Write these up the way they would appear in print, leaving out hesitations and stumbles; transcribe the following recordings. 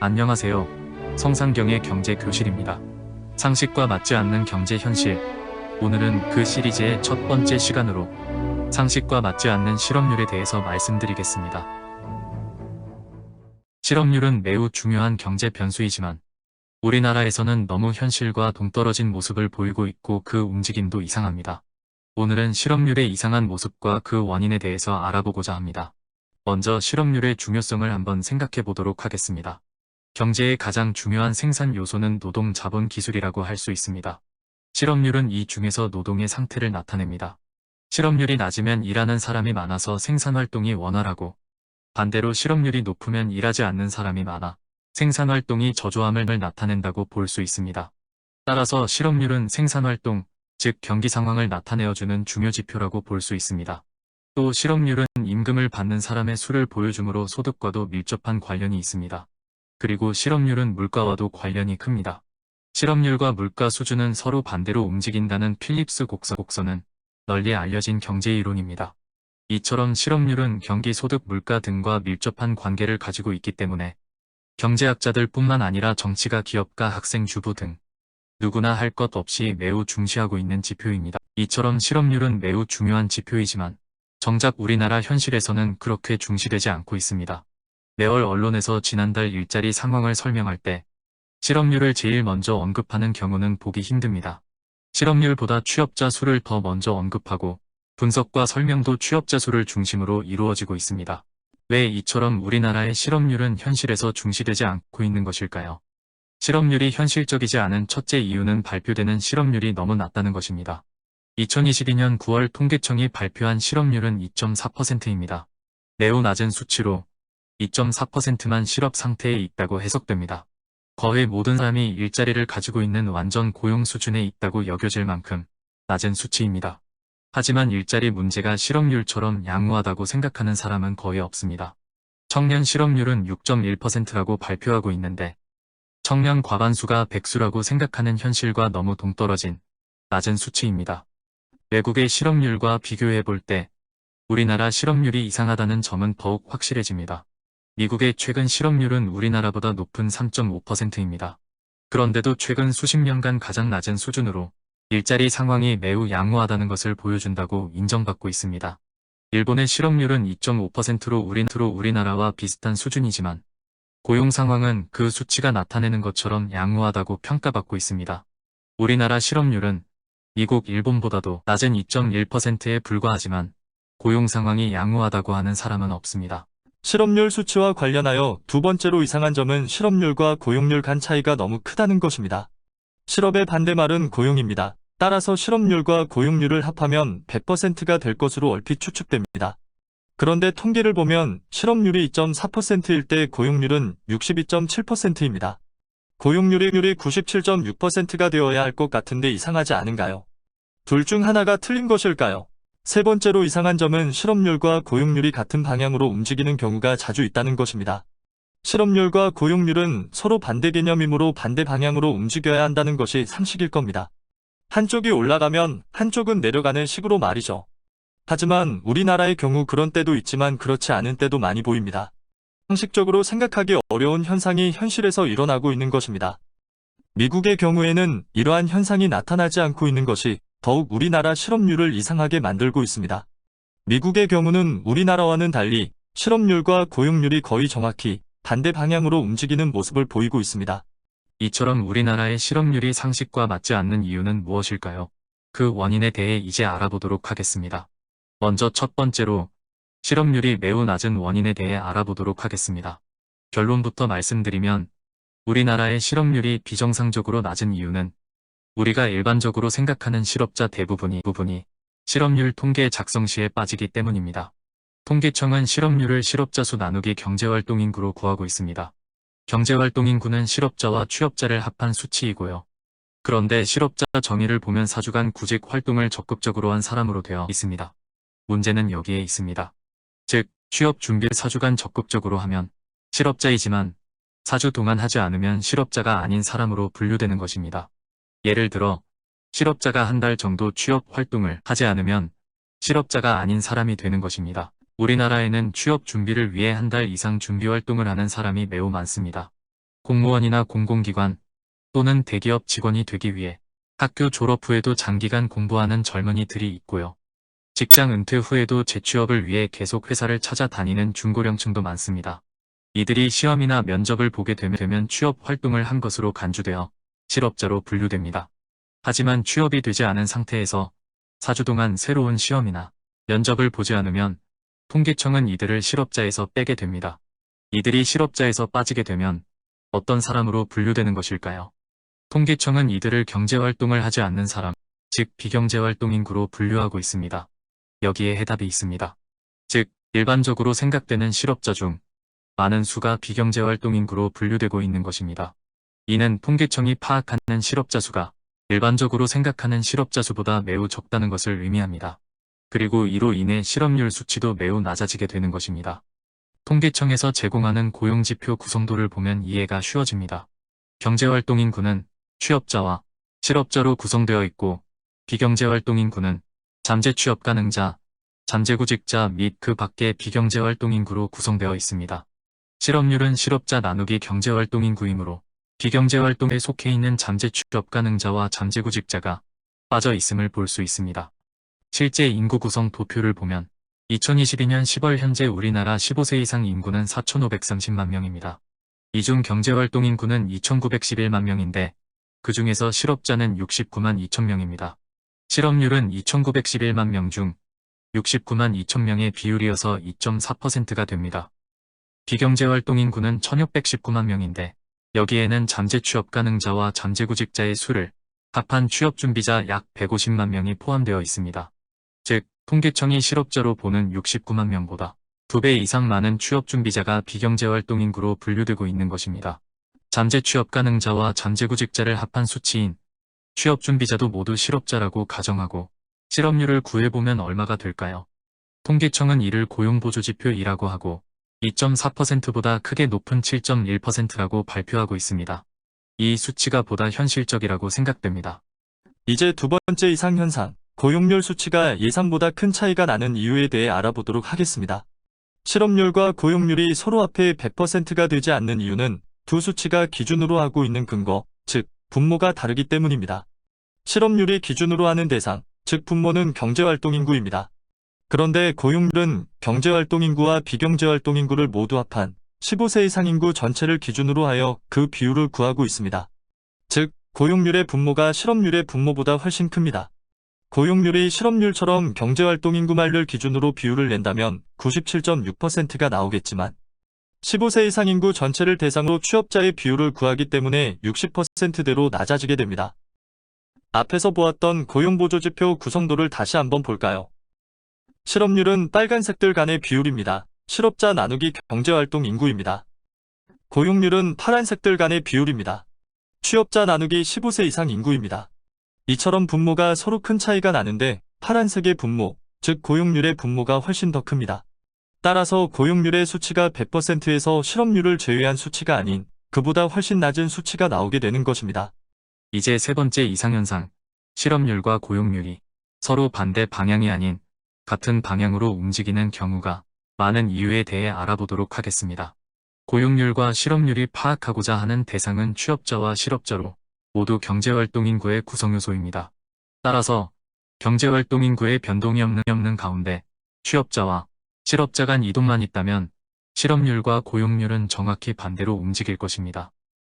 안녕하세요. 성상경의 경제교실입니다. 상식과 맞지 않는 경제 현실. 오늘은 그 시리즈의 첫 번째 시간으로 상식과 맞지 않는 실업률에 대해서 말씀드리겠습니다. 실업률은 매우 중요한 경제 변수이지만 우리나라에서는 너무 현실과 동떨어진 모습을 보이고 있고 그 움직임도 이상합니다. 오늘은 실업률의 이상한 모습과 그 원인에 대해서 알아보고자 합니다. 먼저 실업률의 중요성을 한번 생각해 보도록 하겠습니다. 경제의 가장 중요한 생산 요소는 노동 자본 기술이라고 할 수 있습니다. 실업률은 이 중에서 노동의 상태를 나타냅니다. 실업률이 낮으면 일하는 사람이 많아서 생산활동이 원활하고, 반대로 실업률이 높으면 일하지 않는 사람이 많아 생산활동이 저조함을 나타낸다고 볼 수 있습니다. 따라서 실업률은 생산활동, 즉 경기 상황을 나타내어주는 중요 지표라고 볼 수 있습니다. 또 실업률은 임금을 받는 사람의 수를 보여주므로 소득과도 밀접한 관련이 있습니다. 그리고 실업률은 물가와도 관련이 큽니다. 실업률과 물가 수준은 서로 반대로 움직인다는 필립스 곡선은 널리 알려진 경제 이론입니다. 이처럼 실업률은 경기, 소득, 물가 등과 밀접한 관계를 가지고 있기 때문에 경제학자들 뿐만 아니라 정치가, 기업가, 학생, 주부 등 누구나 할 것 없이 매우 중시하고 있는 지표입니다. 이처럼 실업률은 매우 중요한 지표이지만 정작 우리나라 현실에서는 그렇게 중시되지 않고 있습니다. 매월 언론에서 지난달 일자리 상황을 설명할 때 실업률을 제일 먼저 언급하는 경우는 보기 힘듭니다. 실업률보다 취업자 수를 더 먼저 언급하고 분석과 설명도 취업자 수를 중심으로 이루어지고 있습니다. 왜 이처럼 우리나라의 실업률은 현실에서 중시되지 않고 있는 것일까요? 실업률이 현실적이지 않은 첫째 이유는 발표되는 실업률이 너무 낮다는 것입니다. 2022년 9월 통계청이 발표한 실업률은 2.4%입니다. 매우 낮은 수치로 2.4%만 실업 상태에 있다고 해석됩니다. 거의 모든 사람이 일자리를 가지고 있는 완전 고용 수준에 있다고 여겨질 만큼 낮은 수치입니다. 하지만 일자리 문제가 실업률처럼 양호하다고 생각하는 사람은 거의 없습니다. 청년 실업률은 6.1%라고 발표하고 있는데 청년 과반수가 백수라고 생각하는 현실과 너무 동떨어진 낮은 수치입니다. 외국의 실업률과 비교해 볼 때 우리나라 실업률이 이상하다는 점은 더욱 확실해집니다. 미국의 최근 실업률은 우리나라보다 높은 3.5%입니다. 그런데도 최근 수십 년간 가장 낮은 수준으로 일자리 상황이 매우 양호하다는 것을 보여준다고 인정받고 있습니다. 일본의 실업률은 2.5%로 우리나라와 비슷한 수준이지만 고용 상황은 그 수치가 나타내는 것처럼 양호하다고 평가받고 있습니다. 우리나라 실업률은 미국, 일본보다도 낮은 2.1%에 불과하지만 고용 상황이 양호하다고 하는 사람은 없습니다. 실업률 수치와 관련하여 두 번째로 이상한 점은 실업률과 고용률 간 차이가 너무 크다는 것입니다. 실업의 반대말은 고용입니다. 따라서 실업률과 고용률을 합하면 100%가 될 것으로 얼핏 추측됩니다. 그런데 통계를 보면 실업률이 2.4%일 때 고용률은 62.7%입니다. 고용률이 97.6%가 되어야 할 것 같은데 이상하지 않은가요? 둘 중 하나가 틀린 것일까요? 세 번째로 이상한 점은 실업률과 고용률이 같은 방향으로 움직이는 경우가 자주 있다는 것입니다. 실업률과 고용률은 서로 반대 개념이므로 반대 방향으로 움직여야 한다는 것이 상식일 겁니다. 한쪽이 올라가면 한쪽은 내려가는 식으로 말이죠. 하지만 우리나라의 경우 그런 때도 있지만 그렇지 않은 때도 많이 보입니다. 상식적으로 생각하기 어려운 현상이 현실에서 일어나고 있는 것입니다. 미국의 경우에는 이러한 현상이 나타나지 않고 있는 것이 더욱 우리나라 실업률을 이상하게 만들고 있습니다. 미국의 경우는 우리나라와는 달리 실업률과 고용률이 거의 정확히 반대 방향으로 움직이는 모습을 보이고 있습니다. 이처럼 우리나라의 실업률이 상식과 맞지 않는 이유는 무엇일까요? 그 원인에 대해 이제 알아보도록 하겠습니다. 먼저 첫 번째로 실업률이 매우 낮은 원인에 대해 알아보도록 하겠습니다. 결론부터 말씀드리면 우리나라의 실업률이 비정상적으로 낮은 이유는 우리가 일반적으로 생각하는 실업자 대부분이 실업률 통계 작성 시에 빠지기 때문입니다. 통계청은 실업률을 실업자 수 나누기 경제활동인구로 구하고 있습니다. 경제활동인구는 실업자와 취업자를 합한 수치이고요. 그런데 실업자 정의를 보면 사주간 구직 활동을 적극적으로 한 사람으로 되어 있습니다. 문제는 여기에 있습니다. 즉, 취업 준비를 4주간 적극적으로 하면 실업자이지만 4주 동안 하지 않으면 실업자가 아닌 사람으로 분류되는 것입니다. 예를 들어 실업자가 한 달 정도 취업 활동을 하지 않으면 실업자가 아닌 사람이 되는 것입니다. 우리나라에는 취업 준비를 위해 한 달 이상 준비 활동을 하는 사람이 매우 많습니다. 공무원이나 공공기관 또는 대기업 직원이 되기 위해 학교 졸업 후에도 장기간 공부하는 젊은이들이 있고요. 직장 은퇴 후에도 재취업을 위해 계속 회사를 찾아다니는 중고령층도 많습니다. 이들이 시험이나 면접을 보게 되면 취업 활동을 한 것으로 간주되어 실업자로 분류됩니다. 하지만 취업이 되지 않은 상태에서 4주 동안 새로운 시험이나 면접을 보지 않으면 통계청은 이들을 실업자에서 빼게 됩니다. 이들이 실업자에서 빠지게 되면 어떤 사람으로 분류되는 것일까요? 통계청은 이들을 경제활동을 하지 않는 사람, 즉 비경제활동 인구로 분류하고 있습니다. 여기에 해답이 있습니다. 즉, 일반적으로 생각되는 실업자 중 많은 수가 비경제활동 인구로 분류되고 있는 것입니다. 이는 통계청이 파악하는 실업자 수가 일반적으로 생각하는 실업자 수보다 매우 적다는 것을 의미합니다. 그리고 이로 인해 실업률 수치도 매우 낮아지게 되는 것입니다. 통계청에서 제공하는 고용지표 구성도를 보면 이해가 쉬워집니다. 경제활동 인구는 취업자와 실업자로 구성되어 있고 비경제활동 인구는 잠재취업 가능자, 잠재구직자 및 그 밖의 비경제활동 인구로 구성되어 있습니다. 실업률은 실업자 나누기 경제활동 인구이므로 비경제활동에 속해 있는 잠재취업 가능자와 잠재구직자가 빠져 있음을 볼 수 있습니다. 실제 인구 구성 도표를 보면 2022년 10월 현재 우리나라 15세 이상 인구는 4,530만 명입니다. 이 중 경제활동 인구는 2,911만 명인데 그 중에서 실업자는 69만 2천 명입니다. 실업률은 2,911만 명 중 69만 2천 명의 비율이어서 2.4%가 됩니다. 비경제활동 인구는 1,619만 명인데 여기에는 잠재취업 가능자와 잠재구직자의 수를 합한 취업준비자 약 150만 명이 포함되어 있습니다. 즉, 통계청이 실업자로 보는 69만 명보다 2배 이상 많은 취업준비자가 비경제활동 인구로 분류되고 있는 것입니다. 잠재취업 가능자와 잠재구직자를 합한 수치인 취업준비자도 모두 실업자라고 가정하고 실업률을 구해보면 얼마가 될까요? 통계청은 이를 고용보조지표 2라고 하고 2.4%보다 크게 높은 7.1%라고 발표하고 있습니다. 이 수치가 보다 현실적이라고 생각됩니다. 이제 두 번째 이상현상, 고용률 수치가 예상보다 큰 차이가 나는 이유에 대해 알아보도록 하겠습니다. 실업률과 고용률이 서로 합해 100%가 되지 않는 이유는 두 수치가 기준으로 하고 있는 근거, 즉 분모가 다르기 때문입니다. 실업률이 기준으로 하는 대상, 즉 분모는 경제활동 인구입니다. 그런데 고용률은 경제활동 인구와 비경제활동 인구를 모두 합한 15세 이상 인구 전체를 기준으로 하여 그 비율을 구하고 있습니다. 즉, 고용률의 분모가 실업률의 분모보다 훨씬 큽니다. 고용률이 실업률처럼 경제활동 인구말을 기준으로 비율을 낸다면 97.6%가 나오겠지만 15세 이상 인구 전체를 대상으로 취업자의 비율을 구하기 때문에 60%대로 낮아지게 됩니다. 앞에서 보았던 고용보조지표 구성도를 다시 한번 볼까요? 실업률은 빨간색들 간의 비율입니다. 실업자 나누기 경제활동 인구입니다. 고용률은 파란색들 간의 비율입니다. 취업자 나누기 15세 이상 인구입니다. 이처럼 분모가 서로 큰 차이가 나는데 파란색의 분모, 즉 고용률의 분모가 훨씬 더 큽니다. 따라서 고용률의 수치가 100%에서 실업률을 제외한 수치가 아닌 그보다 훨씬 낮은 수치가 나오게 되는 것입니다. 이제 세 번째 이상현상, 실업률과 고용률이 서로 반대 방향이 아닌 같은 방향으로 움직이는 경우가 많은 이유에 대해 알아보도록 하겠습니다. 고용률과 실업률이 파악하고자 하는 대상은 취업자와 실업자로 모두 경제활동 인구의 구성요소입니다. 따라서 경제활동 인구의 변동이 없는 가운데 취업자와 실업자 간 이동만 있다면 실업률과 고용률은 정확히 반대로 움직일 것입니다.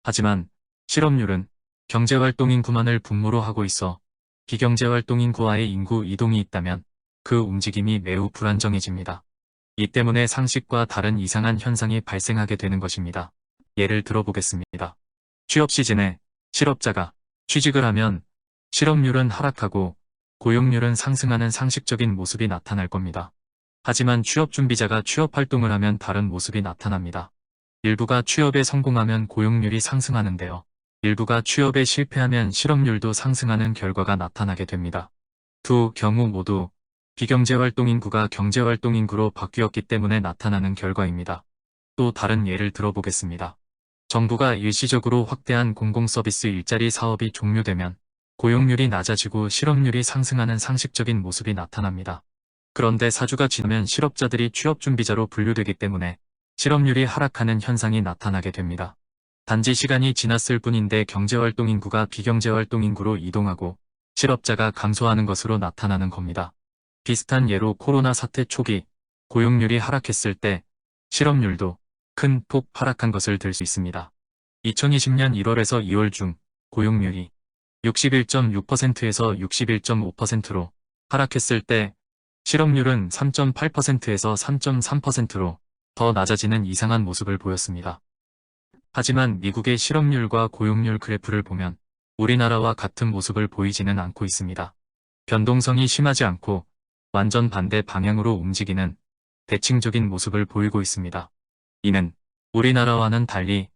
하지만 실업률은 경제활동 인구만을 분모로 하고 있어 비경제활동 인구와의 인구 이동이 있다면 그 움직임이 매우 불안정해집니다. 이 때문에 상식과 다른 이상한 현상이 발생하게 되는 것입니다. 예를 들어보겠습니다. 취업 시즌에 실업자가 취직을 하면 실업률은 하락하고 고용률은 상승하는 상식적인 모습이 나타날 겁니다. 하지만 취업준비자가 취업활동을 하면 다른 모습이 나타납니다. 일부가 취업에 성공하면 고용률이 상승하는데요. 일부가 취업에 실패하면 실업률도 상승하는 결과가 나타나게 됩니다. 두 경우 모두 비경제활동 인구가 경제활동 인구로 바뀌었기 때문에 나타나는 결과입니다. 또 다른 예를 들어보겠습니다. 정부가 일시적으로 확대한 공공서비스 일자리 사업이 종료되면 고용률이 낮아지고 실업률이 상승하는 상식적인 모습이 나타납니다. 그런데 4주가 지나면 실업자들이 취업준비자로 분류되기 때문에 실업률이 하락하는 현상이 나타나게 됩니다. 단지 시간이 지났을 뿐인데 경제활동 인구가 비경제활동 인구로 이동하고 실업자가 감소하는 것으로 나타나는 겁니다. 비슷한 예로 코로나 사태 초기 고용률이 하락했을 때 실업률도 큰 폭 하락한 것을 들 수 있습니다. 2020년 1월에서 2월 중 고용률이 61.6%에서 61.5%로 하락했을 때 실업률은 3.8%에서 3.3%로 더 낮아지는 이상한 모습을 보였습니다. 하지만 미국의 실업률과 고용률 그래프를 보면 우리나라와 같은 모습을 보이지는 않고 있습니다. 변동성이 심하지 않고 완전 반대 방향으로 움직이는 대칭적인 모습을 보이고 있습니다. 이는 우리나라와는 달리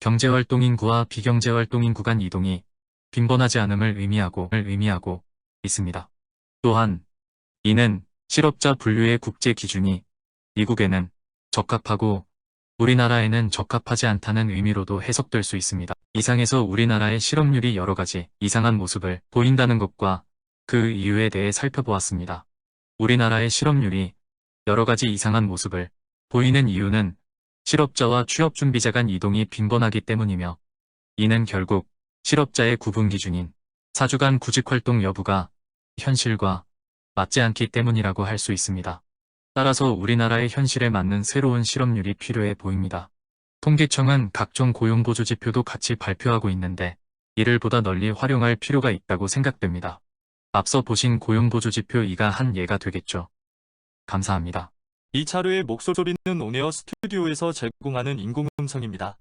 경제활동 인구와 비경제활동 인구 간 이동이 빈번하지 않음을 의미하고 있습니다. 또한 이는 실업자 분류의 국제 기준이 미국에는 적합하고 우리나라에는 적합하지 않다는 의미로도 해석될 수 있습니다. 이상에서 우리나라의 실업률이 여러 가지 이상한 모습을 보인다는 것과 그 이유에 대해 살펴보았습니다. 우리나라의 실업률이 여러 가지 이상한 모습을 보이는 이유는 실업자와 취업준비자 간 이동이 빈번하기 때문이며 이는 결국 실업자의 구분 기준인 사주간 구직활동 여부가 현실과 맞지 않기 때문이라고 할 수 있습니다. 따라서 우리나라의 현실에 맞는 새로운 실업률이 필요해 보입니다. 통계청은 각종 고용보조 지표도 같이 발표하고 있는데 이를 보다 널리 활용할 필요가 있다고 생각됩니다. 앞서 보신 고용보조 지표 2가 한 예가 되겠죠. 감사합니다. 이 자료의 목소리는 온에어 스튜디오에서 제공하는 인공음성입니다.